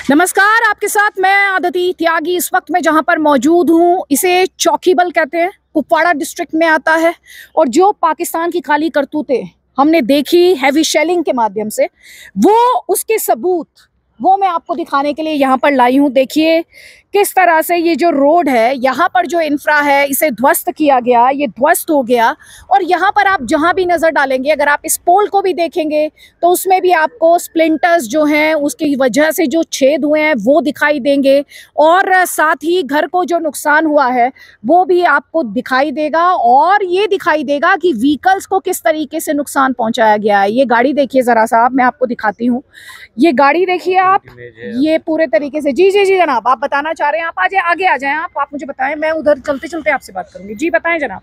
नमस्कार, आपके साथ मैं आदती त्यागी। इस वक्त मैं जहां पर मौजूद हूं इसे चौकीबल कहते हैं, कुपवाड़ा डिस्ट्रिक्ट में आता है। और जो पाकिस्तान की काली करतूतें हमने देखी हैवी शेलिंग के माध्यम से, वो उसके सबूत वो मैं आपको दिखाने के लिए यहाँ पर लाई हूँ। देखिए किस तरह से ये जो रोड है, यहाँ पर जो इंफ्रा है, इसे ध्वस्त किया गया, ये ध्वस्त हो गया। और यहाँ पर आप जहाँ भी नज़र डालेंगे, अगर आप इस पोल को भी देखेंगे तो उसमें भी आपको स्प्लिंटर्स जो हैं उसकी वजह से जो छेद हुए हैं वो दिखाई देंगे। और साथ ही घर को जो नुकसान हुआ है वो भी आपको दिखाई देगा। और ये दिखाई देगा कि व्हीकल्स को किस तरीके से नुकसान पहुँचाया गया है। ये गाड़ी देखिए ज़रा सा, मैं आपको दिखाती हूँ। ये गाड़ी देखिए आप, ये पूरे तरीके से जी जी जी जनाब, आप बताना चाह रहे हैं, आप आगे आ जाएं। आप मुझे बताएं, मैं उधर चलते चलते आपसे बात करूंगी। जी बताएं जनाब।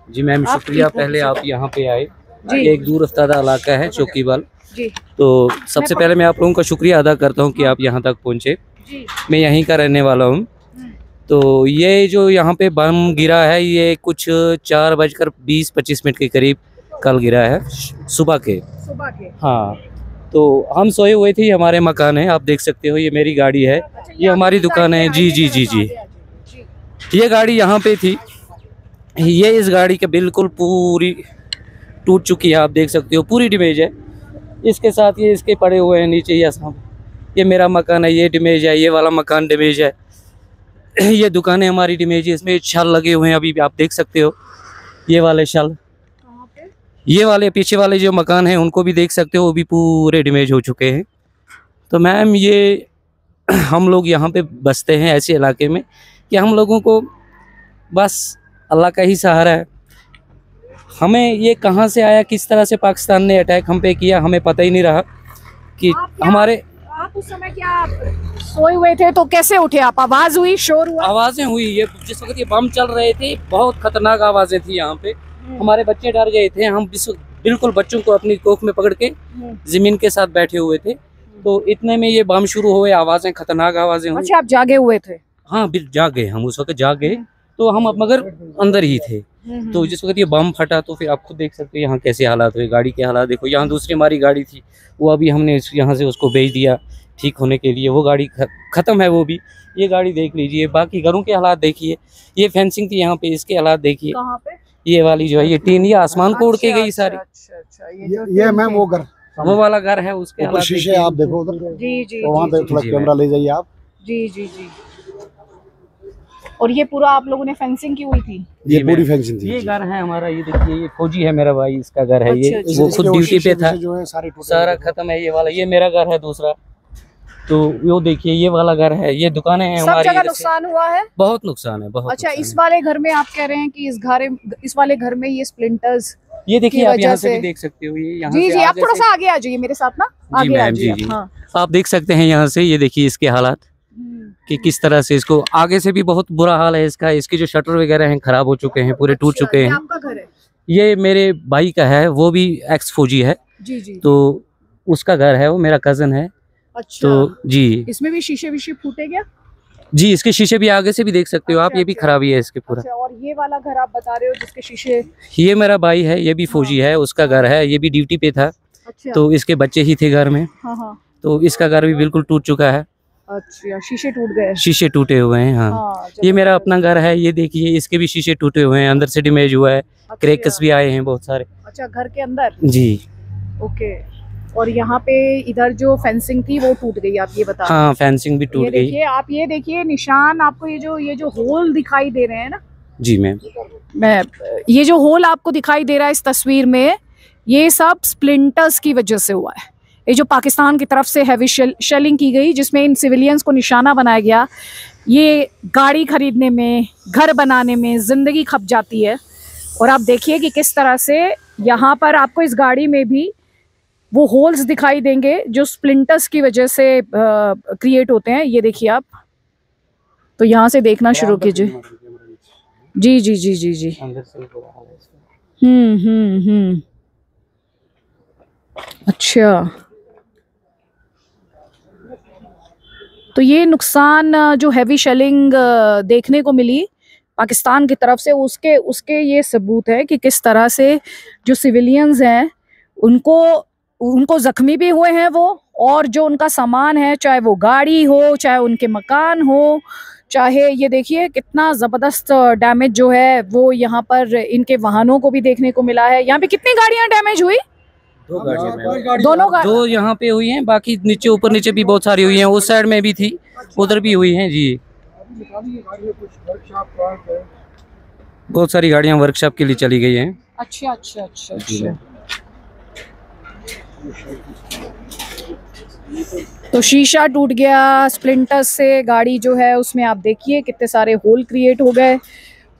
जी मैम, शुक्रिया पहले आप यहाँ पे आए। एक दूर अफ्तादा इलाका है चौकीबल जी। तो सबसे पहले मैं आप लोगों का शुक्रिया अदा करता हूँ कि आप यहाँ तक पहुँचे। मैं यहीं का रहने वाला हूँ। तो ये जो यहाँ पे बम गिरा है, ये कुछ 4:20-25 के करीब कल गिरा है, सुबह के। हाँ, तो हम सोए हुए थे। हमारे मकान है, आप देख सकते हो, ये मेरी गाड़ी है। ये हमारी दुकान है। जी जी जी जी, ये गाड़ी यहाँ पे थी। ये इस गाड़ी के बिल्कुल पूरी टूट चुकी है, आप देख सकते हो, पूरी डैमेज है। इसके साथ ये इसके पड़े हुए हैं नीचे, ये मेरा मकान है, ये डैमेज है। ये वाला मकान डैमेज है। ये दुकानें हमारी डैमेज है। इसमें छल लगे हुए हैं, अभी भी आप देख सकते हो, ये वाले छल। ये वाले पीछे वाले जो मकान हैं उनको भी देख सकते हो, वो भी पूरे डैमेज हो चुके हैं। तो मैम, ये हम लोग यहाँ पे बसते हैं ऐसे इलाके में कि हम लोगों को बस अल्लाह का ही सहारा है। हमें ये कहाँ से आया, किस तरह से पाकिस्तान ने अटैक हम पे किया, हमें पता ही नहीं रहा कि हमारे। आप उस समय क्या सोए हुए थे तो कैसे उठे आप? आवाज़ हुई, शोर हुआ? आवाज़ें हुई, ये जिस वक्त ये बम चल रहे थे, बहुत खतरनाक आवाज़ें थी यहाँ पे। हमारे बच्चे डर गए थे। हम बिल्कुल बच्चों को अपनी कोख में पकड़ के जमीन के साथ बैठे हुए थे। तो इतने में ये बम शुरू हुए, आवाज़ें, खतरनाक आवाज़ें हुई। अच्छा, आप जागे हुए थे? हाँ, जाग गए हम, उस वक्त जाग गए। तो हम अब मगर अंदर ही थे। तो जिस वक्त ये बम फटा तो फिर आप खुद देख सकते हो यहाँ कैसे हालात हुए। गाड़ी के हालात देखो। यहाँ दूसरी हमारी गाड़ी थी, वो अभी हमने यहाँ से उसको भेज दिया ठीक होने के लिए। वो गाड़ी ख़त्म है वो भी। ये गाड़ी देख लीजिए, बाकी घरों के हालात देखिए। ये फेंसिंग थी यहाँ पे, इसके हालात देखिए। कहाँ पे? ये वाली जो है, ये टीन, ये आसमान को उड़ के गई सारी। अच्छा, ये मैम वो घर, वो वाला घर है, उसके हालात शीशे आप देखो उधर। जी जी, वहाँ पे थोड़ा कैमरा ले जाइए आप। जी जी जी। और ये पूरा आप लोगों ने फेंसिंग की हुई थी? ये पूरी फेंसिंग थी। ये घर है हमारा, ये देखिए, ये फौजी है मेरा भाई, इसका घर है। ये वो खुद ड्यूटी पे था, जो है सारा खत्म है। ये वाला, ये मेरा घर है दूसरा। तो वो देखिए, ये वाला घर है, ये दुकानें हैं हमारी। सब जगह नुकसान हुआ है? बहुत नुकसान है, बहुत। अच्छा, इस वाले घर में आप कह रहे हैं कि इस वाले घर में ये स्प्लिंटर्स, ये देखिए, आप यहाँ से भी देख सकते हो। ये यहाँ जी जी, आप थोड़ा सा आगे आ जाइए मेरे साथ ना, आगे आ जाइए। हाँ, आप देख सकते हैं यहाँ से, ये देखिए इसके हालात कि किस तरह से। इसको आगे से भी बहुत बुरा हाल है इसका। इसके जो शटर वगैरह हैं खराब हो चुके हैं, पूरे टूट चुके हैं। आपका घर है? ये मेरे भाई का है, वो भी एक्स फौजी है। जी जी। तो उसका घर है, वो मेरा कजन है। अच्छा। तो जी, इसमें भी शीशे विशे फूटे क्या? जी, इसके शीशे भी आगे से भी देख सकते हो आप। ये भी खराबी है इसके पूरा। अच्छा, और ये वाला घर आप बता रहे हो जिसके शीशे? ये मेरा भाई है, ये भी फौजी है, उसका घर है। ये भी ड्यूटी पे था। अच्छा। तो इसके बच्चे ही थे घर में। हाँ। तो इसका घर भी बिल्कुल टूट चुका है। अच्छा, शीशे टूट गए? शीशे टूटे हुए हैं। हाँ, ये मेरा अपना घर है। ये देखिए, इसके भी शीशे टूटे हुए हैं, अंदर से डैमेज हुआ है। क्रैक्स भी आए हैं बहुत सारे। अच्छा, घर के अंदर? जी। ओके। और यहाँ पे इधर जो फेंसिंग थी वो टूट गई, आप ये बता? हाँ, फेंसिंग भी टूट गई। आप ये देखिए निशान, आपको ये जो होल दिखाई दे रहे हैं ना? जी मैम, ये जो होल आपको दिखाई दे रहा है इस तस्वीर में, ये सब स्प्लिंटर्स की वजह से हुआ है। ये जो पाकिस्तान की तरफ से हैवी शेलिंग की गई, जिसमें इन सिविलियंस को निशाना बनाया गया, ये गाड़ी खरीदने में, घर बनाने में ज़िंदगी खप जाती है। और आप देखिए कि किस तरह से यहाँ पर आपको इस गाड़ी में भी वो होल्स दिखाई देंगे जो स्प्लिंटर्स की वजह से क्रिएट होते हैं। ये देखिए आप, तो यहाँ से देखना शुरू कीजिए। जी जी जी जी जी। अच्छा, तो ये नुकसान जो हैवी शेलिंग देखने को मिली पाकिस्तान की तरफ से, उसके ये सबूत है कि किस तरह से जो सिविलियंस हैं उनको जख्मी भी हुए हैं वो, और जो उनका सामान है, चाहे वो गाड़ी हो, चाहे उनके मकान हो, चाहे ये देखिए कितना ज़बरदस्त डैमेज जो है वो यहाँ पर इनके वाहनों को भी देखने को मिला है। यहाँ पे कितनी गाड़ियाँ डैमेज हुई? दोनों दो यहाँ पे हुई हैं, बाकी नीचे ऊपर नीचे भी बहुत सारी हुई हैं, उस साइड में भी थी, उधर भी हुई हैं जी। बहुत सारी गाड़ियाँ वर्कशॉप के लिए चली गई हैं। अच्छा अच्छा अच्छा अच्छा। तो शीशा टूट गया स्प्लिंटर्स से, गाड़ी जो है उसमें आप देखिए कितने सारे होल क्रिएट हो गए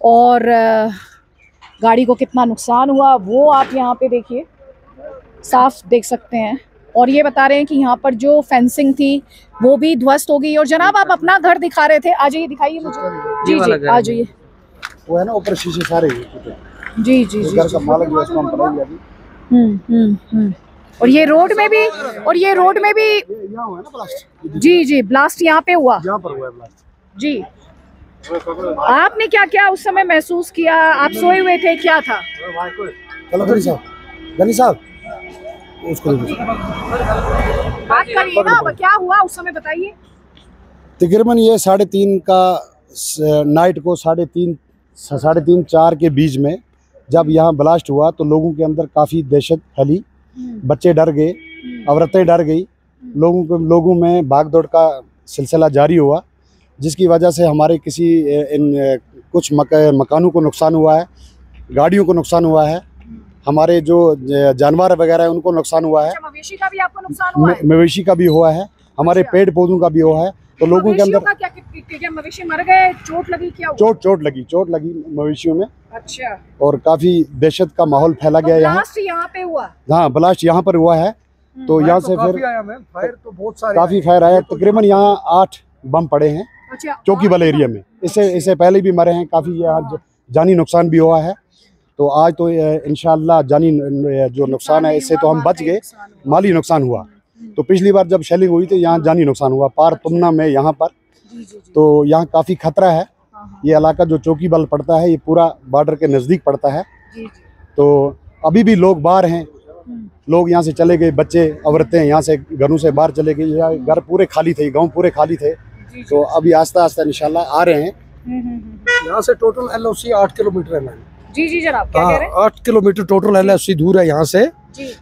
और गाड़ी को कितना नुकसान हुआ वो आप यहाँ पे देखिए, साफ देख सकते हैं। और ये बता रहे हैं कि यहाँ पर जो फेंसिंग थी वो भी ध्वस्त हो गई। और जनाब आप अपना घर दिखा रहे थे, आ जाइए दिखाइए मुझे। जी जी आ जाइए। वो है ना ऊपर शीशे सारे जी जी जी। घर का मालिक जो उसको हम पढ़ाएंगे अभी। और ये रोड में भी यहाँ हुआ है ना ब्लास्ट। जी जी ब्लास्ट यहाँ पे हुआ। यहाँ पर हुआ है ब्लास्ट जी। आपने क्या क्या उस समय महसूस किया? आप सोए हुए थे, क्या था? चलो गनी साहब उसको बात करिए ना, क्या हुआ उस समय बताइए। तकरीबन ये 3:30 का नाइट को 3:30 4 के बीच में जब यहाँ ब्लास्ट हुआ तो लोगों के अंदर काफ़ी दहशत फैली। बच्चे डर गए, औरतें डर गई, लोगों में भाग दौड़ का सिलसिला जारी हुआ, जिसकी वजह से हमारे कुछ मकानों को नुकसान हुआ है, गाड़ियों को नुकसान हुआ है, हमारे जो जानवर वगैरह है उनको नुकसान हुआ है। मवेशी का भी आपको नुकसान हुआ है? मवेशी का भी हुआ है, हमारे पेड़ पौधों का भी हुआ है। तो लोगों के अंदर क्या मवेशी मर गए? चोट लगी? क्या चोट लगी मवेशियों में। अच्छा। और काफी दहशत का माहौल फैला गया यहाँ पे हुआ। हाँ ब्लास्ट यहाँ पर हुआ है। तो यहाँ से फिर फायर तो बहुत सारे काफी फायर आया। तकरीबन यहाँ 8 बम पड़े हैं चौकीबल एरिया में। इससे पहले भी मरे हैं, काफी यहाँ जानी नुकसान भी हुआ है। तो आज तो इंशाअल्लाह जानी जो नुकसान है इससे तो हम बच गए, माली नुकसान हुआ। तो पिछली बार जब शेलिंग हुई थी यहाँ जानी नुकसान हुआ पार तुमना में यहाँ पर। तो यहाँ काफ़ी खतरा है। ये इलाका जो चौकीबल पड़ता है ये पूरा बॉर्डर के नज़दीक पड़ता है। तो अभी भी लोग बाहर हैं, लोग यहाँ से चले गए, बच्चे औरतें यहाँ से घरों से बाहर चले गए, यहाँ घर पूरे खाली थे, गांव पूरे खाली थे। तो अभी आस्ता आस्ता इंशाल्लाह आ रहे हैं। यहाँ से टोटल LOC 8 किलोमीटर है मैम। जी जी जनाब क्या कह रहे हैं? 8 किलोमीटर टोटल LOC दूर है यहाँ से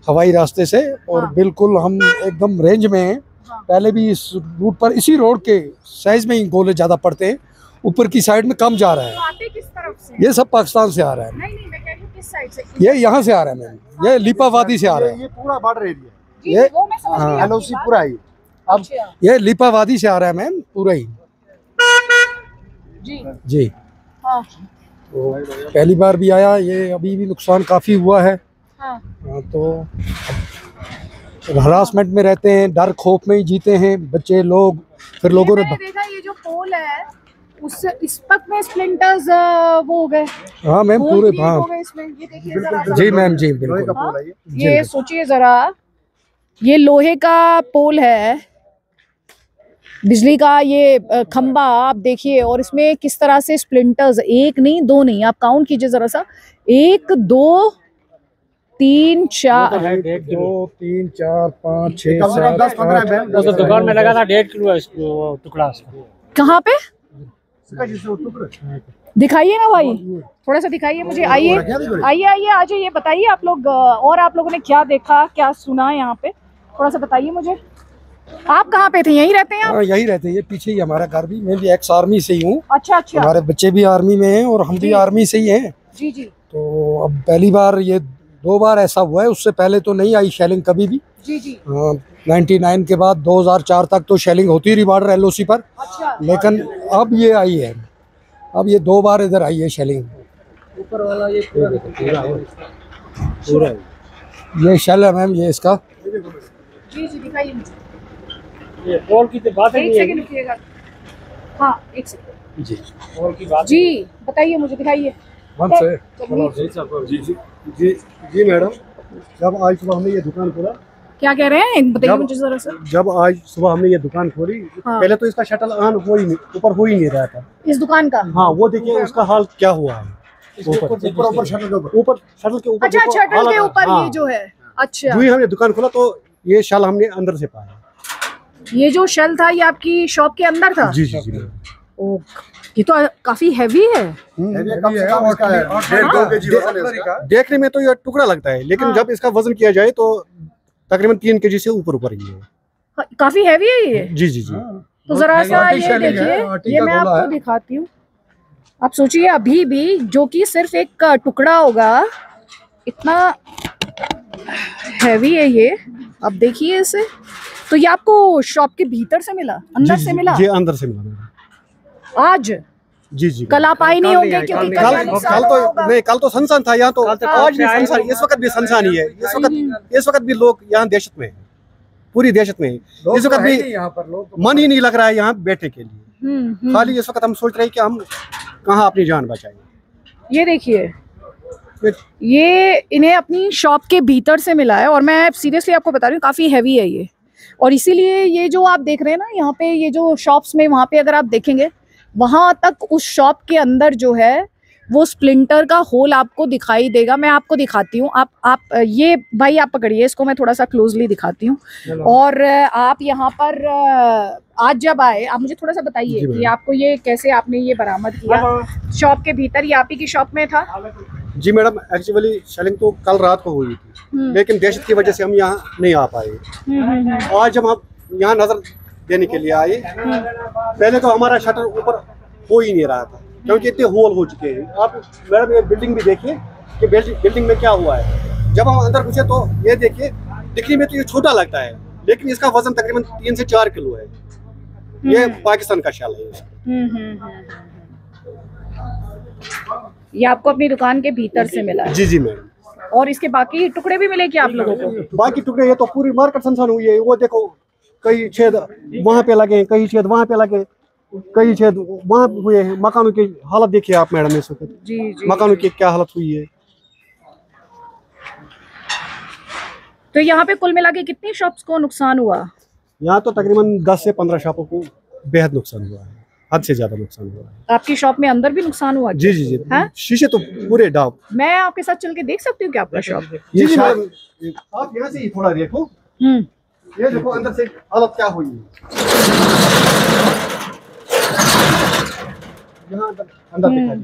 हवाई रास्ते से। और बिल्कुल हम एकदम रेंज में हैं। पहले भी इस रूट पर इसी रोड के साइज में ही गोले ज्यादा पड़ते हैं, ऊपर की साइड में कम जा रहा है। तो आते किस तरफ से? ये सब पाकिस्तान से आ रहा है। नहीं मैं कह रही हूं किस साइड से? ये यहाँ से आ रहा है मैम, ये लीपावादी से आ रहा है। ये पूरा बॉर्डर एरिया ये वो मैं समझ गई। LOC पूरा है। अब ये लीपावादी से आ रहा है मैम पूरा ही। जी हाँ। तो पहली बार भी आया, ये अभी भी नुकसान काफी हुआ है। हाँ। तो हरासमेंट में रहते हैं, डर खौफ में ही जीते हैं बच्चे लोग। फिर लोगों ने देखा ये जो पोल है उससे इस वक्त में स्प्लिंटर्स वो हो गए। हाँ मैम पूरे हाँ ये देखिए जरा। जी मैम जी बिल्कुल। ये सोचिए जरा, ये लोहे का पोल है, बिजली का ये खंबा आप देखिए, और इसमें किस तरह से स्प्लिंटर्स, 1 नहीं 2 नहीं, आप काउंट कीजिए जरा सा, 1 2 3 4 2 3 4 5 6 7 10 15 दुकान में लगा था 1.5 किलो टुकड़ा। कहाँ पे दिखाइए ना भाई, थोड़ा सा दिखाइए मुझे। आइए आ जाइए, बताइए आप लोग और आप लोगों ने क्या देखा क्या सुना यहाँ पे, थोड़ा सा बताइए मुझे। आप कहाँ पे थे? यहीं रहते हैं आप? यही रहते हैं, ये पीछे ही हमारा घर भी। मैं भी एक्स आर्मी से ही हूँ। अच्छा। हमारे बच्चे भी आर्मी में हैं और हम भी आर्मी से ही हैं। जी। तो अब पहली बार, ये 2 बार ऐसा हुआ है, उससे पहले तो नहीं आई शेलिंग कभी भी। जी 99 के बाद 2004 तक तो शेलिंग होती रही बॉर्डर LOC पर। अच्छा। लेकिन अब ये आई है, अब ये 2 बार इधर आई है शेलिंग। ऊपर वाला ये पूरा ये शेल है मैम, ये इसका। जी दिखाइए मुझे। ये पोल की तो बात है। 1 सेकंड रुकिएगा। हाँ 1 सेकंड जी पोल की बात। जी बताइए मुझे, दिखाइए। जी मैडम, जब आज सुबह हमने ये दुकान खोला। क्या कह रहे हैं बताइए मुझे जरा सा। जब आज सुबह हमने ये दुकान खोली, पहले तो इसका शटल ऑन ऊपर हो ही नहीं रहा था इस दुकान का। हाँ वो देखिए उसका हाल क्या हुआ है। ऊपर शटल के ऊपर अच्छा शटल के ऊपर ये जो है। अच्छा। जो ही हमने दुकान खोला तो ये शाल हमने अंदर से पाया। ये जो शेल था ये आपकी शॉप के अंदर था? जी जी जी। ओ, ये तो काफी हैवी है। देखने में तो ये टुकड़ा लगता है, लेकिन जब इसका वजन किया जाए तो तकरीबन 3 kg से ऊपर ही है। काफी हैवी है ये। जी जी जी। तो जरा सा ये देखिए, ये मैं आपको दिखाती हूँ। आप सोचिए अभी भी जो कि सिर्फ एक टुकड़ा होगा, इतना हैवी है ये। अब देखिए इसे। तो ये आपको शॉप के भीतर से मिला, अंदर से मिला? जी अंदर से मिला आज। जी जी। कल आप आए नहीं होंगे क्योंकि कल तो सनसान था यहाँ, तो आज भी सनसान, इस वक्त भी सनसान ही है। इस वक्त भी लोग यहाँ दहशत में है, पूरी दहशत में है। इस वक्त भी यहाँ पर लोग मन ही नहीं लग रहा है यहाँ बैठने के लिए। खाली इस वक्त हम सोच रहे हैं कि हम कहाँ अपनी जान बचाएं। ये देखिए, ये इन्हें अपनी शॉप के भीतर से मिला है और मैं सीरियसली आपको बता रही हूँ काफी हैवी है ये। और इसीलिए ये जो आप देख रहे हैं ना यहाँ पे, ये जो शॉप्स में वहाँ पे अगर आप देखेंगे वहां तक उस शॉप के अंदर जो है वो स्प्लिंटर का होल आपको दिखाई देगा। मैं आपको दिखाती हूँ। आप ये भाई आप पकड़िए इसको, मैं थोड़ा सा क्लोजली दिखाती हूँ। और आप यहाँ पर आज जब आए, आप मुझे थोड़ा सा बताइए कि आपको ये कैसे आपने ये बरामद किया शॉप के भीतर? ये आप ही की शॉप में था? जी मैडम, एक्चुअली शेलिंग तो कल रात को हुई थी, लेकिन दहशत की वजह से हम यहाँ नहीं आ पाए। आज जब हम यहाँ नजर देने के लिए आए, पहले तो हमारा शटर ऊपर हो ही नहीं रहा था क्योंकि इतने होल हो चुके हैं। आप मैडम ये बिल्डिंग भी देखिए कि बिल्डिंग में क्या हुआ है। जब हम अंदर घुसे तो ये देखिए, दिखने में तो ये छोटा लगता है, लेकिन इसका वजन तकरीबन 3 से 4 किलो है। ये पाकिस्तान का शेल है। ये आपको अपनी दुकान के भीतर से मिला है? जी जी मैडम। और इसके बाकी टुकड़े भी मिले क्या आप लोगों को? बाकी टुकड़े, ये तो पूरी मार्केट सनसान हुई है। वो देखो, कई छेद वहाँ पे लगे, कई छेद वहाँ पे लगे, कई छेद वहाँ हुए हैं। मकानों की हालत देखिए आप मैडम इस वक्त। जी। मकानों की क्या हालत हुई है। तो यहाँ पे कुल मिला के कितनी शॉप्स को नुकसान हुआ? यहाँ तो तकरीबन 10 से 15 शॉपों को बेहद नुकसान हुआ है, हद से ज्यादा नुकसान हुआ है। आपकी शॉप में अंदर भी नुकसान हुआ? जी जी जी। शीशे तो पूरे डाब। मैं आपके साथ चल के देख सकती हूँ क्या आपका शॉप? जी जी मैडम, आप यहाँ से ही थोड़ा देखो। ये देखो अंदर से हालत क्या हुई है। यहाँ अंदर दिखाई,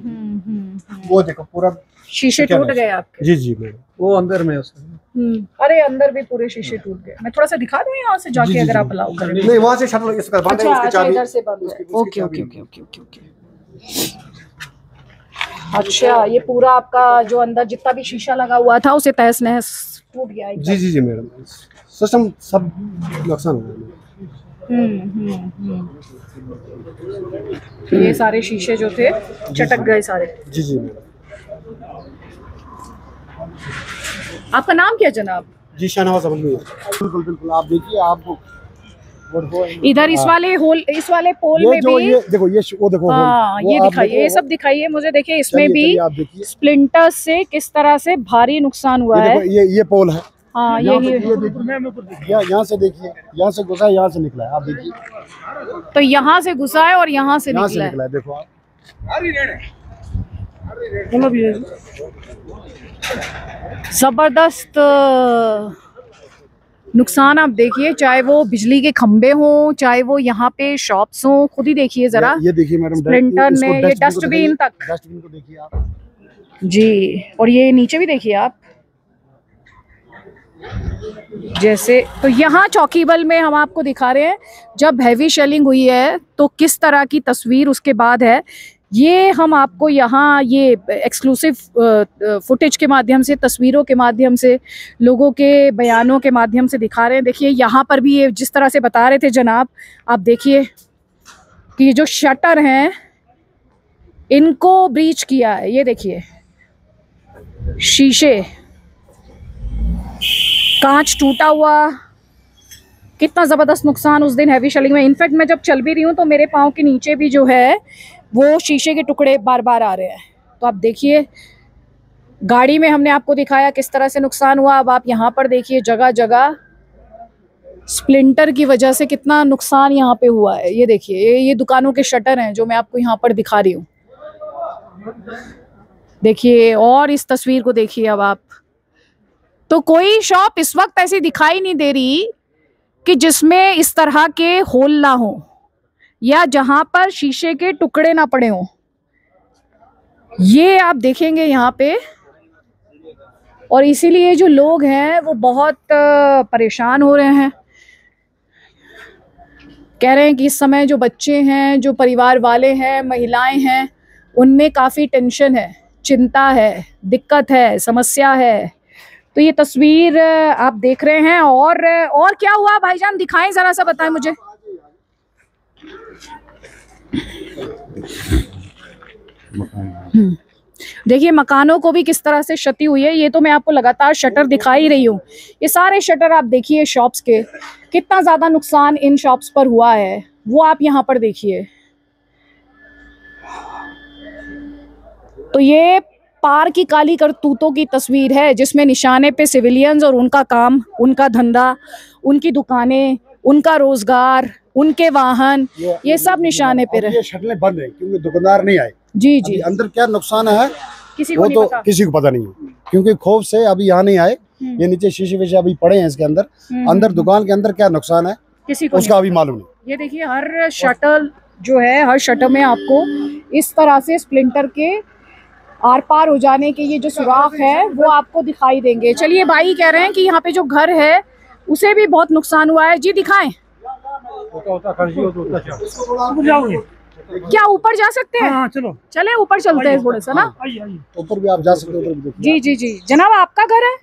वो देखो पूरा शीशे टूट गए आपके? जी जी मैडम, वो अंदर में अरे अंदर भी पूरे शीशे टूट गए। मैं थोड़ा सा दिखा दूं यहाँ से जाके, अगर आप अलाउ करें? नहीं, वहाँ से शटर इसका बंद है, इसकी चाबी इधर से बंद है। Okay okay okay okay okay okay. अच्छा, ये पूरा आपका जो अंदर जितना भी शीशा लगा हुआ था उसे तहस नहस टूट गया? जी जी जी मैडम, सिस्टम सब नुकसान हुआ। ये सारे शीशे जो थे चटक गए सारे? जी जी मैडम। आपका नाम क्या जनाब? जी शाहनवाज अहमद। बिल्कुल बिल्कुल, आप देखिए, आपको इधर इस वाले पोल में भी ये देखो, ये वो देखो। हाँ, ये दिखाइए, ये सब दिखाइए मुझे। देखिए इसमें भी स्प्लिंटर से किस तरह से भारी नुकसान हुआ है। ये पोल है। हाँ, यहाँ से देखिए, यहाँ से घुसा है, यहाँ से निकला है, आप देखिए। तो यहाँ से घुसा है और यहाँ से निकला है। देखो आप। जबरदस्त नुकसान आप देखिए, चाहे वो बिजली के खंबे हों, चाहे वो यहाँ पे शॉप्स हों। खुद ही देखिए जरा, ये देखिए मैडम, स्प्लिंटर ने ये डस्टबिन तक। डस्टबिन को देखिए आप जी। और ये नीचे भी देखिए आप, जैसे। तो यहाँ चौकीबल में हम आपको दिखा रहे हैं जब हैवी शेलिंग हुई है तो किस तरह की तस्वीर उसके बाद है। ये हम आपको यहाँ ये एक्सक्लूसिव फुटेज के माध्यम से, तस्वीरों के माध्यम से, लोगों के बयानों के माध्यम से दिखा रहे हैं। देखिए यहाँ पर भी ये जिस तरह से बता रहे थे जनाब, आप देखिए कि ये जो शटर हैं इनको ब्रीच किया है। ये देखिए शीशे, कांच टूटा हुआ, कितना ज़बरदस्त नुकसान उस दिन हैवी शेलिंग में। इनफैक्ट मैं जब चल भी रही हूँ तो मेरे पाँव के नीचे भी जो है वो शीशे के टुकड़े बार बार आ रहे हैं। तो आप देखिए, गाड़ी में हमने आपको दिखाया किस तरह से नुकसान हुआ। अब आप यहाँ पर देखिए, जगह जगह स्प्लिंटर की वजह से कितना नुकसान यहाँ पे हुआ है। ये देखिए, ये दुकानों के शटर हैं जो मैं आपको यहाँ पर दिखा रही हूँ। देखिए, और इस तस्वीर को देखिए अब आप। तो कोई शॉप इस वक्त ऐसी दिखाई नहीं दे रही कि जिसमें इस तरह के होल ना हो या जहां पर शीशे के टुकड़े ना पड़े हों। ये आप देखेंगे यहाँ पे, और इसीलिए जो लोग हैं वो बहुत परेशान हो रहे हैं। कह रहे हैं कि इस समय जो बच्चे हैं, जो परिवार वाले हैं, महिलाएं हैं, उनमें काफ़ी टेंशन है, चिंता है, दिक्कत है, समस्या है। तो ये तस्वीर आप देख रहे हैं। और क्या हुआ भाईजान, दिखाएं ज़रा सा, बताएं मुझे। देखिए मकानों को भी किस तरह से क्षति हुई है। ये तो मैं आपको लगातार शटर दिखा ही रही हूँ। ये सारे शटर आप देखिए शॉप्स के, कितना ज़्यादा नुकसान इन शॉप्स पर हुआ है वो आप यहाँ पर देखिए। तो ये पार की काली करतूतों की तस्वीर है, जिसमें निशाने पे सिविलियंस और उनका काम, उनका धंधा, उनकी दुकानें, उनका रोजगार, उनके वाहन, ये सब निशाने पे रहे। ये शटलें बंद है क्योंकि दुकानदार नहीं आए। जी जी। अंदर क्या नुकसान है किसी वो को नहीं तो पता। किसी को पता नहीं है, क्योंकि खौफ से अभी यहाँ नहीं आए। ये नीचे शीशे विशे अभी पड़े हैं इसके अंदर। अंदर दुकान के अंदर क्या नुकसान है किसी को उसका अभी मालूम नहीं। ये देखिए हर शटर जो है, हर शटर में आपको इस तरह से स्प्लिंटर के आर पार हो जाने के ये जो सुराख है वो आपको दिखाई देंगे। चलिए, भाई कह रहे हैं कि यहाँ पे जो घर है उसे भी बहुत नुकसान हुआ है। जी दिखाएं। क्या ऊपर जा सकते हैं? हाँ, चलो चले ऊपर चलते हैं थोड़ा सा ना। ऊपर भी आप जा सकते हो, उधर भी देखिए। जी जी जी। जनाब आपका घर है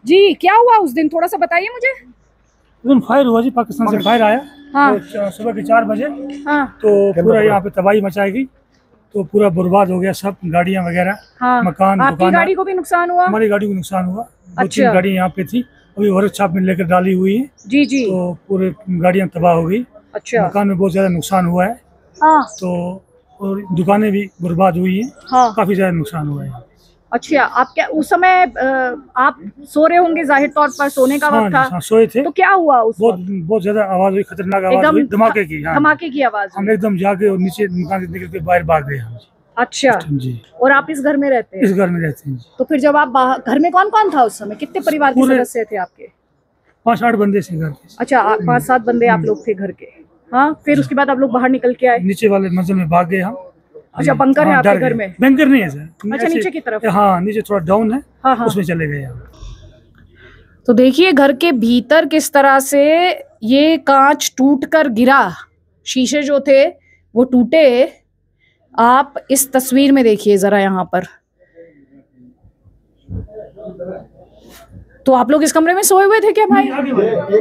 जी, क्या हुआ उस दिन, थोड़ा सा बताइए मुझे। उस दिन फायर हुआ जी, पाकिस्तान से फायर आया। हाँ। तो सुबह के 4 बजे हाँ। तो पूरा यहाँ पे तबाही मचाई गई, तो पूरा बर्बाद हो गया सब, गाड़ियाँ वगैरह। हाँ। मकान, आपकी दुकान। गाड़ी को भी नुकसान हुआ? हमारी गाड़ी को नुकसान हुआ। 2-3 अच्छा। गाड़ी यहाँ पे थी, अभी वर्कशॉप में लेकर डाली हुई है। जी जी। तो पूरे गाड़ियाँ तबाह हो गई। अच्छा। मकान में बहुत ज्यादा नुकसान हुआ है। हाँ। तो और दुकानें भी बर्बाद हुई हैं। हाँ। काफी ज्यादा नुकसान हुआ है। अच्छा, आप क्या उस समय आप सो रहे होंगे, जाहिर तौर पर सोने का वक्त था। हाँ, सोए थे। तो क्या हुआ उस वक्त? बहुत ज्यादा आवाज हुई, खतरनाक आवाज एकदम हुई, धमाके की। हाँ, धमाके की आवाज हम हुई। एकदम जाके और नीचे मकान से निकल के बाहर भाग गए हम। अच्छा जी। और आप इस घर में रहते हैं? इस घर में रहते हैं जी। तो फिर जब आप बाहर, घर में कौन कौन था उस समय, कितने परिवार के पूरे- सदस्य थे आपके? 5-8 बंदे से घर के। अच्छा, 5-7 बंदे आप लोग थे घर के। हाँ, फिर उसके बाद आप लोग बाहर निकल के आए? नीचे वाले मंजिल में भाग गए हम। अच्छा, बंकर है हाँ, आपके डर घर गए। में? बंकर नहीं है सर। अच्छा, ऐसे- नीचे की तरफ? हाँ, नीचे थोड़ा डाउन है। हाँ हाँ। उसमें चले गए हम। तो देखिए घर के भीतर किस तरह से ये कांच टूट कर गिरा, शीशे जो थे वो टूटे। आप इस तस्वीर में देखिए जरा यहाँ पर। तो आप लोग इस कमरे में सोए हुए थे क्या भाई? ये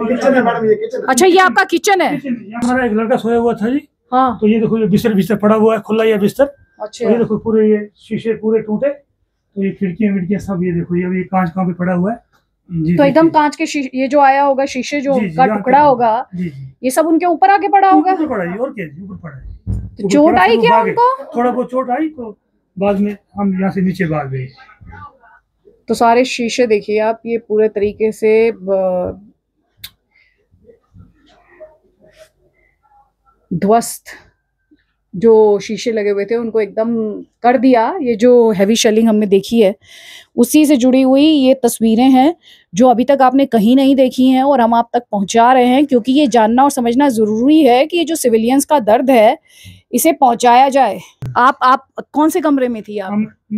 किचन है मैडम, ये किचन। अच्छा, ये आपका किचन है? हमारा एक लड़का सोया हुआ था जी। हाँ। तो ये देखो, ये बिस्तर पड़ा हुआ है, खुला ये बिस्तर। अच्छा। तो ये देखो पूरे ये शीशे पूरे टूटे। तो ये खिड़कियां विड़कियां सब, ये देखो ये अभी कांच कहाँ पे पड़ा हुआ है जी। तो एकदम कांच के ये जो आया होगा शीशे जो जी, जी, का यहाँ टुकड़ा पे- होगा, जी जी। ये सब उनके ऊपर आके पड़ा होगा। ऊपर पड़ा है और क्या जी, ऊपर पड़ा है। तो ऊपर चोट पड़ा, आई फिर वो क्या भागे। उनको? थोड़ा बहुत चोट आई, तो बाद में हम यहाँ से नीचे भाग गए। तो सारे शीशे देखिए आप, ये पूरे तरीके से ध्वस्त जो शीशे लगे हुए थे उनको एकदम कर दिया। ये जो हैवी शेलिंग हमने देखी है उसी से जुड़ी हुई ये तस्वीरें हैं जो अभी तक आपने कहीं नहीं देखी हैं, और हम आप तक पहुंचा रहे हैं क्योंकि ये जानना और समझना ज़रूरी है कि ये जो सिविलियंस का दर्द है इसे पहुंचाया जाए। आप कौन से कमरे में थी आप?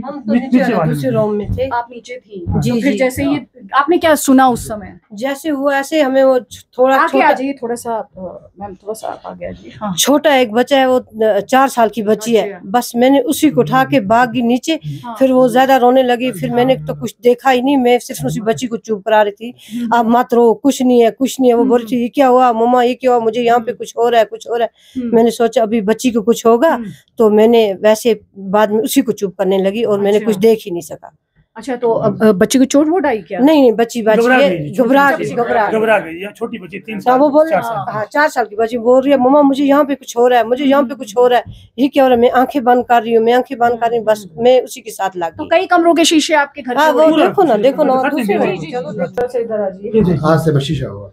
हम तो नीचे वाले दूसरे में। रूम में थे। आप नीचे थी? जी, तो फिर जी। जैसे ये आपने क्या सुना उस समय? जैसे हुआ ऐसे हमें वो थोड़ा आगे आ छोटा जाइए थोड़ा सा मैम, थोड़ा सा आप आगे आ जाइए। हाँ। छोटा एक बच्चा है, वो 4 साल की बच्ची है। अच्छा। बस मैंने उसी को उठा के भागी नीचे। हाँ। फिर वो ज्यादा रोने लगी। फिर मैंने तो कुछ देखा ही नहीं, मैं सिर्फ उसी बच्ची को चुप करा रही थी। अब मत रो, कुछ नहीं है, कुछ नहीं है। वो बोल रही थी ये क्या हुआ मम्मा, ये क्या हुआ, मुझे यहाँ पे कुछ हो रहा है, कुछ हो रहा है। मैंने सोचा अभी बच्ची को कुछ होगा, तो मैंने वैसे बाद में उसी को चुप करने लगी और मैंने अच्छा। कुछ देख ही नहीं सका। अच्छा, तो अब बच्ची को चोट वोट आई क्या? नहीं बच्ची घबरा बाजी गई, घबरा छोटी गई, सी घबरा गई। या छोटी बच्ची 3 हाँ, साल वो बोल 4 साल। हाँ 4 साल की बच्ची बोल रही है मम्मा मुझे यहाँ पे कुछ हो रहा है, मुझे यहाँ पे कुछ हो रहा है, ये क्या हो रहा है। मैं आंखें बंद कर रही हूँ, मैं आंखें बंद कर रही हूँ, बस मैं उसी के साथ लग तो गई। कई कमरों के शीशे आपके घर हाँ के वो उड़े। देखो ना, देखो ना, दिखाते दूसरे हैं। में। जी, जी, चलो, जी, थोड़ा सा इधर आ जाइए। ये देखो। हाथ से बस शीशा हुआ।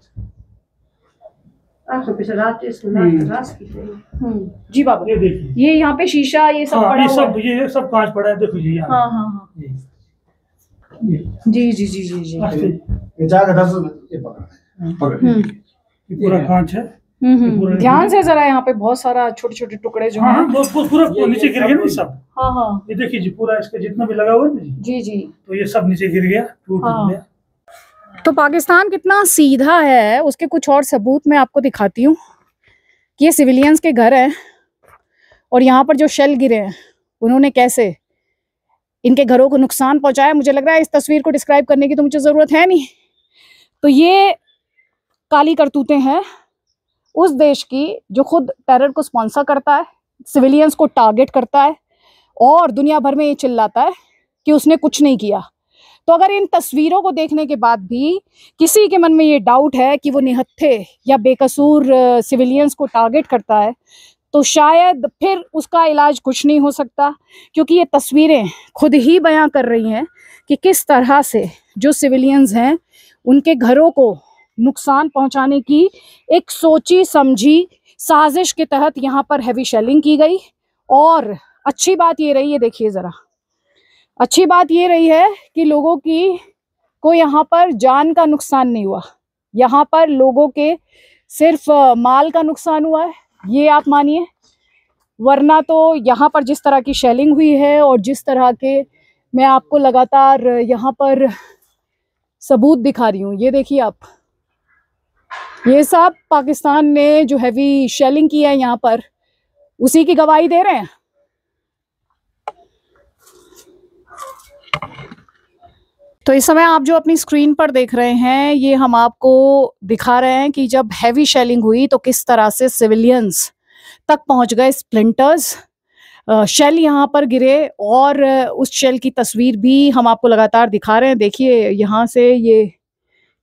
जी बाबा, ये देखिए। ये यहाँ पे शीशा ये सब हाँ, पड़ा हुआ है। ये सब कांच पड़ा है, देखो जी यहाँ। हाँ हाँ हाँ। ये। जी जी जी जी जी। आस्ते। ये जाकर 10 ये पकड़। हम्म। ये पूरा कांच है। पूरा ध्यान से जरा, यहाँ पे बहुत सारा छोटे छोटे टुकड़े जो हाँ, हैं। पूरा नीचे गिर गया ना सब। हाँ हाँ, ये देखिए जी, पूरा इसका जितना भी लगा हुआ है ना जी जी, तो ये सब नीचे गिर गया, टूट गया। तो पाकिस्तान कितना सीधा है उसके कुछ और सबूत मैं आपको दिखाती हूँ। कि ये सिविलियंस के घर हैं और यहाँ पर जो शेल गिरे हैं उन्होंने कैसे इनके घरों को नुकसान पहुंचाया। मुझे लग रहा है इस तस्वीर को डिस्क्राइब करने की तो मुझे ज़रूरत है नहीं। तो ये काली करतूतें हैं उस देश की जो खुद टेरर को स्पॉन्सर करता है, सिविलियंस को टारगेट करता है और दुनिया भर में ये चिल्लाता है कि उसने कुछ नहीं किया। तो अगर इन तस्वीरों को देखने के बाद भी किसी के मन में ये डाउट है कि वो निहत्थे या बेकसूर सिविलियंस को टारगेट करता है, तो शायद फिर उसका इलाज कुछ नहीं हो सकता, क्योंकि ये तस्वीरें खुद ही बयां कर रही हैं कि किस तरह से जो सिविलियंस हैं उनके घरों को नुकसान पहुंचाने की एक सोची समझी साजिश के तहत यहाँ पर हैवी शेलिंग की गई। और अच्छी बात ये रही है, देखिए ज़रा, अच्छी बात ये रही है कि लोगों की को यहाँ पर जान का नुकसान नहीं हुआ। यहाँ पर लोगों के सिर्फ माल का नुकसान हुआ है, ये आप मानिए। वरना तो यहाँ पर जिस तरह की शेलिंग हुई है और जिस तरह के मैं आपको लगातार यहाँ पर सबूत दिखा रही हूँ, ये देखिए आप, ये सब पाकिस्तान ने जो हैवी शेलिंग की है यहाँ पर उसी की गवाही दे रहे हैं। तो इस समय आप जो अपनी स्क्रीन पर देख रहे हैं ये हम आपको दिखा रहे हैं कि जब हैवी शेलिंग हुई तो किस तरह से सिविलियंस तक पहुंच गए स्प्लिंटर्स। शेल यहाँ पर गिरे और उस शेल की तस्वीर भी हम आपको लगातार दिखा रहे हैं। देखिए यहाँ से ये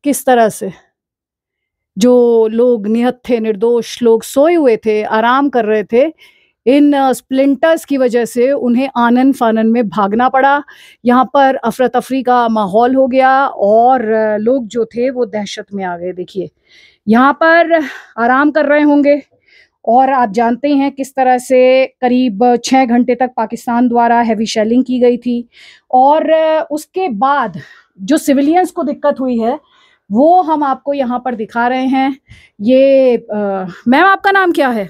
किस तरह से जो लोग निहत्थे निर्दोष लोग सोए हुए थे, आराम कर रहे थे, इन स्प्लिंटर्स की वजह से उन्हें आनन फानन में भागना पड़ा। यहाँ पर अफरा तफरी का माहौल हो गया और लोग जो थे वो दहशत में आ गए। देखिए यहाँ पर आराम कर रहे होंगे और आप जानते हैं किस तरह से करीब 6 घंटे तक पाकिस्तान द्वारा हैवी शेलिंग की गई थी। और उसके बाद जो सिविलियंस को दिक्कत हुई है वो हम आपको यहाँ पर दिखा रहे हैं। ये मैम आपका नाम क्या है?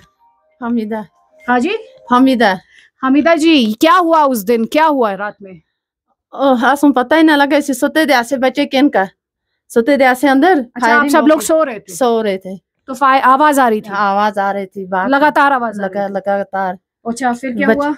हमीदा। हाँ जी, हमीदा। हमीदा जी, क्या हुआ उस दिन, क्या हुआ रात में? असम पता ही ना लगा, सोते दे ऐसे बचे किन का सोते दे ऐसे अंदर। अच्छा, आप सब लोग सो रहे थे? सो रहे थे तो आवाज आ रही थी? आवाज आ रही थी, लगातार आवाज लगातार। अच्छा, फिर क्या हुआ?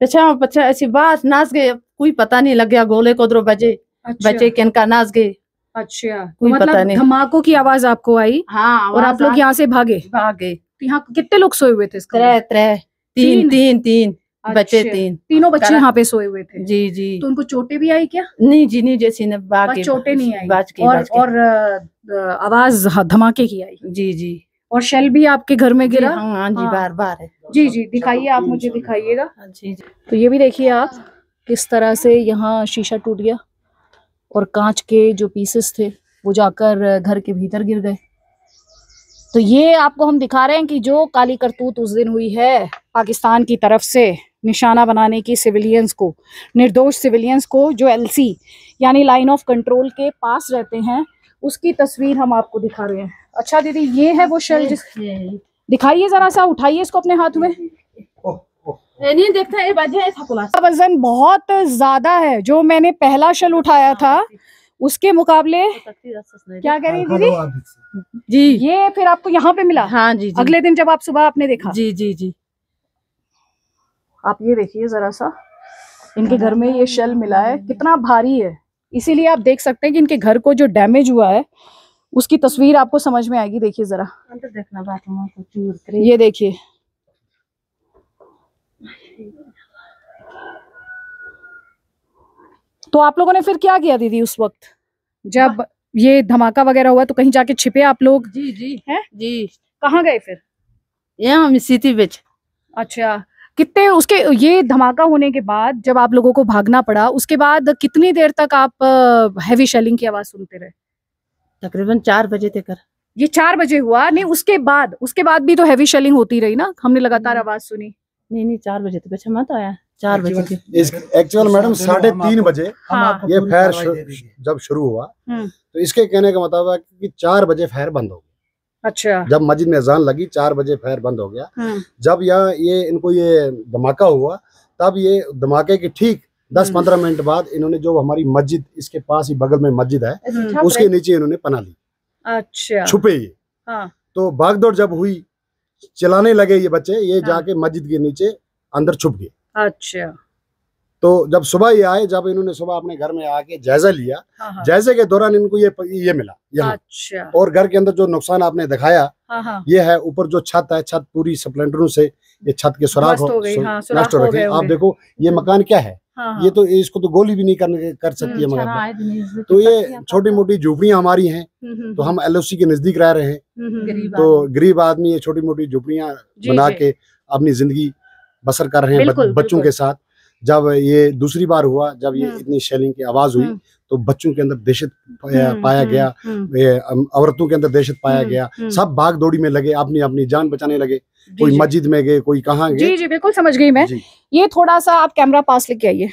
बच्चा बच्चा ऐसी बात नाच गए, कोई पता नहीं लग गया, गोले को उधर बजे। अच्छा। बच्चे किन का नाच गए। अच्छा, कोई मतलब पता नहीं। धमाकों की आवाज आपको आई? हाँ, और आप लोग यहाँ से भागे? भागे। यहाँ कितने लोग सोए हुए थे? तीन बच्चे, तीनों बच्चे यहाँ पे सोए हुए थे? जी जी। तो उनको चोटें भी आई क्या? नहीं जी, नहीं, जैसी ने बाकी चोटें नहीं आई और आवाज धमाके की आई? जी जी। और शेल भी आपके घर में गिरा? हाँ जी, बार बार है। जी जी, दिखाइए, आप मुझे दिखाइएगा। जी जी। तो ये भी देखिए आप किस तरह से यहाँ शीशा टूट गया और कांच के जो पीसेस थे वो जाकर घर के भीतर गिर गए। तो ये आपको हम दिखा रहे हैं कि जो काली करतूत उस दिन हुई है पाकिस्तान की तरफ से निशाना बनाने की सिविलियंस को, निर्दोष सिविलियंस को जो एलसी यानी लाइन ऑफ कंट्रोल के पास रहते हैं, उसकी तस्वीर हम आपको दिखा रहे हैं। अच्छा दीदी, ये है वो शेल जिस दिखाइए, जरा सा उठाइए इसको अपने हाथ में। नहीं देखता ये वजह वजन बहुत ज्यादा है। जो मैंने पहला शेल उठाया था उसके मुकाबले। क्या कह रही दीदी? जी, ये फिर आपको यहाँ पे मिला? हाँ जी, जी। अगले दिन जब आप सुबह आपने देखा? जी जी जी। आप ये देखिए जरा सा, इनके घर में ये शेल मिला है, कितना भारी है। इसीलिए आप देख सकते हैं कि इनके घर को जो डैमेज हुआ है उसकी तस्वीर आपको समझ में आएगी। देखिए जरा, देखना बात, ये देखिए, तो आप लोगों ने फिर क्या किया दीदी उस वक्त जब ये धमाका वगैरह हुआ? तो कहीं जाके छिपे आप लोग? जी जी हैं जी। कहाँ गए फिर? यहाँ हम सिटी बेच। अच्छा, कितने उसके ये धमाका होने के बाद जब आप लोगों को भागना पड़ा, उसके बाद कितनी देर तक आप हैवी शेलिंग की आवाज सुनते रहे? तकरीबन 4 बजे तक। ये 4 बजे हुआ? नहीं, उसके बाद भी तो हैवी शेलिंग होती रही ना, हमने लगातार आवाज सुनी। नहीं 4 बजे तक अच्छा मत आया। 4 बजे एक्चुअल मैडम 3:30 बजे हाँ। ये फायर जब शुरू हुआ तो इसके कहने का मतलब है कि 4 बजे फायर बंद हो गया। अच्छा। जब मस्जिद में अजान लगी 4 बजे फायर बंद हो गया। जब यहाँ ये इनको ये धमाका हुआ, तब ये धमाके के ठीक 10-15 मिनट बाद इन्होंने जो हमारी मस्जिद, इसके पास ही बगल में मस्जिद है, उसके नीचे इन्होंने पनाह ली। अच्छा। छुपे ये। तो भागदौड़ जब हुई, चलाने लगे ये बच्चे, ये जाके मस्जिद के नीचे अंदर छुप गए। अच्छा। तो जब सुबह ये आए, जब इन्होंने सुबह अपने घर में आके जायजा लिया, जायजे के दौरान इनको ये मिला यहाँ। अच्छा। और घर के अंदर जो नुकसान आपने दिखाया, ये है ऊपर जो छत है, छत पूरी स्प्लेंडरों से ये छत के सुराख नष्ट हो रखे। आप देखो ये मकान क्या है, ये तो इसको तो गोली भी नहीं कर सकती है मगर। तो ये छोटी मोटी झोपड़ियां हमारी हैं, तो हम LOC के नजदीक रह रहे हैं। तो गरीब आदमी ये छोटी मोटी झोपड़ियां बना के अपनी जिंदगी बसर कर रहे हैं बच्चों के साथ। जब ये दूसरी बार हुआ, जब ये इतनी शेलिंग की आवाज हुई, तो बच्चों के अंदर दहशत पाया गया, औरतों के अंदर दहशत पाया गया। सब भाग दौड़ी में लगे, अपनी अपनी जान बचाने लगे। कोई मस्जिद में गए, कोई कहाँ गए। जी जी बिल्कुल समझ गई मैं। ये थोड़ा सा आप कैमरा पास लेके आइए,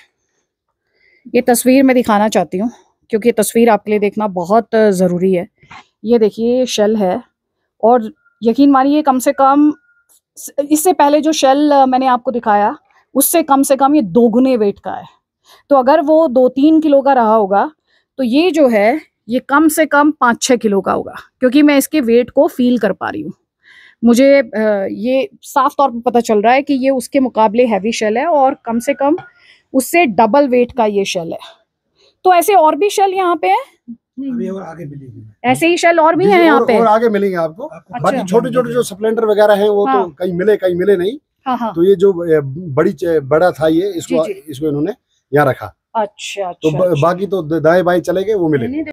ये तस्वीर मैं दिखाना चाहती हूँ क्योंकि ये तस्वीर आपके लिए देखना बहुत ज़रूरी है। ये देखिए ये शेल है, और यकीन मानिए कम से कम इससे पहले जो शेल मैंने आपको दिखाया उससे कम से कम ये 2 गुने वेट का है। तो अगर वो 2-3 किलो का रहा होगा, तो ये जो है ये कम से कम 5-6 किलो का होगा, क्योंकि मैं इसके वेट को फील कर पा रही हूँ। मुझे ये साफ तौर पर पता चल रहा है कि ये उसके मुकाबले हैवी शेल है, और कम से कम उससे डबल वेट का ये शेल है। तो ऐसे और भी शेल यहाँ पे है, और आगे मिलेंगे ऐसे ही शेल और भी हैं यहाँ पे, और आगे मिलेंगे आपको। बाकी छोटे छोटे जो स्प्लेंडर वगैरह हैं वो तो कहीं मिले नहीं। तो ये जो बड़ा था ये, इसको इन्होंने यहाँ रखा। अच्छा। तो बाकी तो दाएं बाएं चले गए, वो मिले।